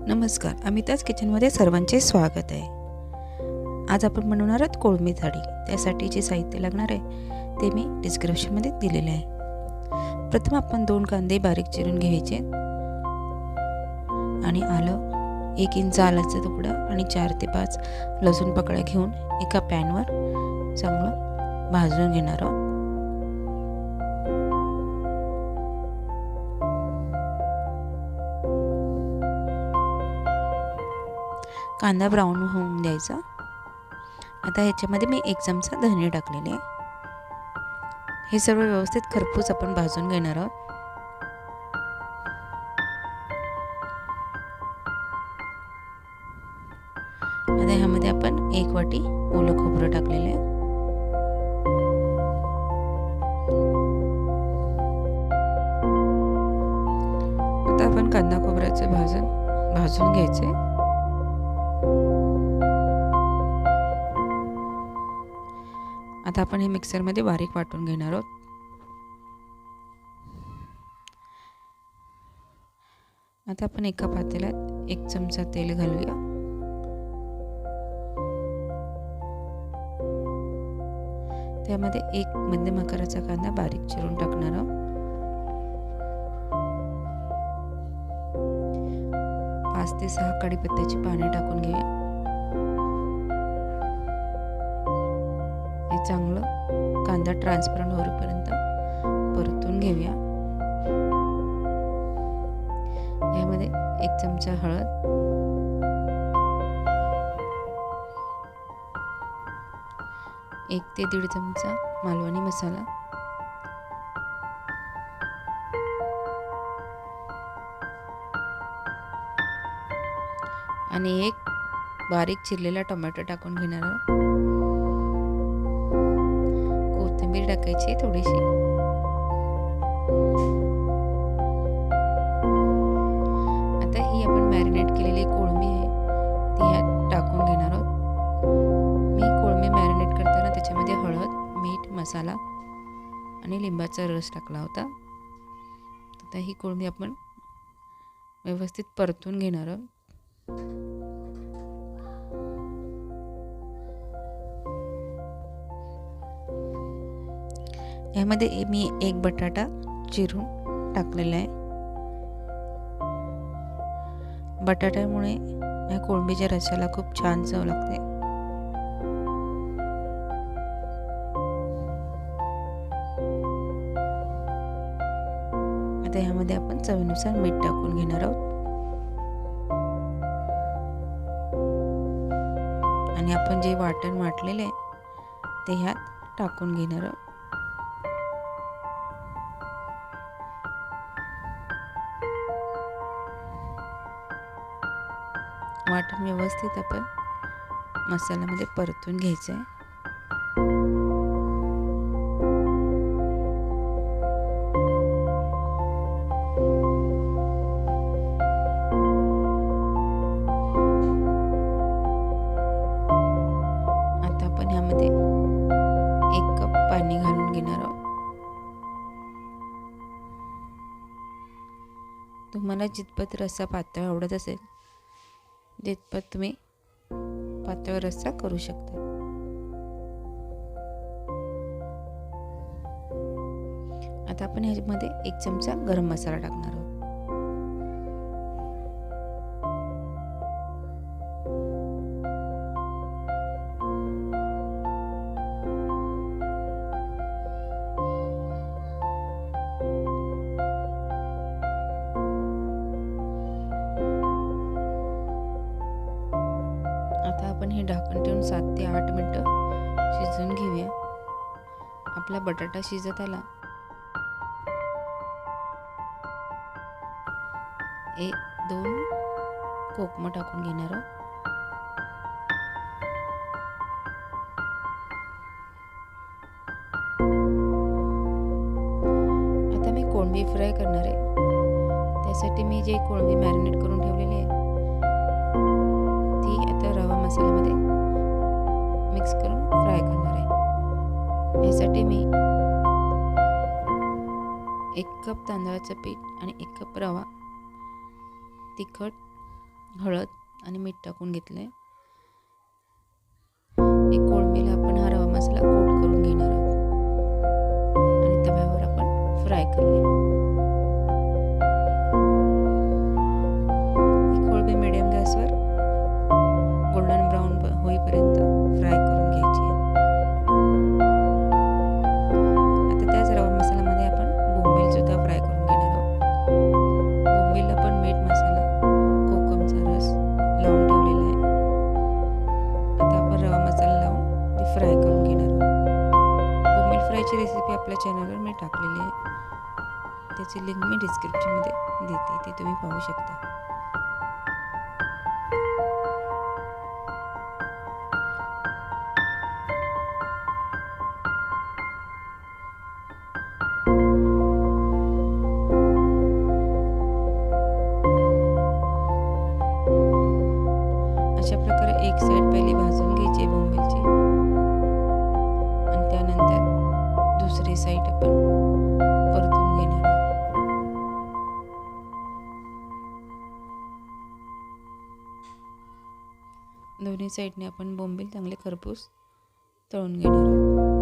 नमस्कार, अमिताज किचनमध्ये सर्वांचे स्वागत आहे. आज आपण बनवणार आहोत कोळंबी थाळी. त्यासाठी जे साहित्य लागणार आहे ते मी डिस्क्रिप्शनमध्ये दिलेले आहे. प्रथम आपण 2 कांदे बारीक चिरून घ्यायचे आणि आलं 1 इंच आल्याचा तुकडा आणि 4 ते 5 लसूण पाकळ्या घेऊन एका पॅनवर चांगलं भाजून घेणार आहोत. कांदा ब्राऊन होऊन द्यायचा. आता ह्याच्यामध्ये मी 1 चमचा धने टाकलेले आहे. हे सर्व व्यवस्थित खरपूस आपण भाजून घेणार आहोत. आता ह्यामध्ये आपण 1 वाटी ओलं खोबरं टाकलेलं आहे. आता आपण कांदा खोबऱ्याचे भाजून घ्यायचे. आता आपण हे मिक्सरमध्ये बारीक वाटून घेणार आहोत. आता आपण एका पातेल्यात 1 चमचा तेल घालूया. त्यामध्ये 1 मध्यम आकाराचा कांदा बारीक चिरून टाकणार आहोत. 5 ते 6 कढीपत्त्याची पाने टाकून घेऊया. हे चांगलं कांदा ट्रान्सपरंट होईपर्यंत परतून घेऊया. यामध्ये 1 चमचा हळद, 1 ते 1.5 चमचा मालवणी मसाला, आणि 1 बारीक चिरलेला टोमॅटो टाकून घेणार आहोत. कोथिंबीर टाकायची थोडीशी. आता ही आपण मॅरिनेट केलेली कोळंबी आहे ती ह्यात टाकून घेणार आहोत. मी कोळंबी मॅरिनेट करताना त्याच्यामध्ये हळद, मीठ, मसाला आणि लिंबाचा रस टाकला होता. आता ही कोळंबी आपण व्यवस्थित परतून घेणार आहोत. यामध्ये मी 1 बटाटा चिरून टाकलेला आहे. बटाट्यामुळे या कोळंबीच्या रस्स्याला खूप छान चव लागते. आता ह्यामध्ये आपण चवीनुसार मीठ टाकून घेणार आहोत आणि आपण जे वाटण वाटलेले ते ह्यात टाकून घेणार आहोत. वाटण व्यवस्थित आपण मसाल्यामध्ये परतून घ्यायचं आहे. आता आपण ह्यामध्ये 1 कप पाणी घालून घेणार आहोत. तुम्हाला जितपत रस्सा पातळ आवडत असेल तितपत तुम्ही पातळ रस्सा करू शकता. आता आपण ह्याच्यामध्ये 1 चमचा गरम मसाला टाकणार आहोत. आता आपण हे ढाकण ठेवून 7 ते 8 मिनिटं शिजवून घेऊया. आपला बटाटा शिजत आला. 2 कोकमं टाकून घेणार आहोत. आता मी कोळंबी फ्राय करणार आहे. त्यासाठी मी जे कोळंबी मॅरिनेट करून ठेवलेली आहे ती आता रवा मसाल्यामध्ये मिक्स करून फ्राय करणार आहे. यासाठी मी 1 कप तांदळाचं पीठ आणि 1 कप रवा, तिखट, हळद आणि मीठ टाकून घेतलं आहे. एक कोळंबीला आपण हा रवा मसाला कोट करून घेणार आहोत आणि तव्यावर आपण फ्राय करूया. ही कोळंबी मिडियम गॅसवर गोल्डन ब्राऊन होईपर्यंत फ्राय करून घ्यायची आहे. आता त्याच रवा मसाल्यामध्ये आपण बोंबीलसुद्धा फ्राय करून घेणार आहोत. बोंबीलला पण मीठ मसाला कोकमचा रस लावून ठेवलेला आहे. आता आपण रवा मसाला लावून ती फ्राय करून घेणार आहोत. बोंबील फ्रायची रेसिपी आपल्या चॅनलवर मी टाकलेली आहे. त्याची लिंक मी डिस्क्रिप्शनमध्ये देते, ती तुम्ही पाहू शकता. अशा प्रकारे एक साईड पहिली भाजून घ्यायची बोंबीलची आणि त्यानंतर दुसरी साईड आपण परतून घेणार आहोत. दोन्ही साईडने आपण बोंबील चांगले खरपूस तळून घेणार आहोत.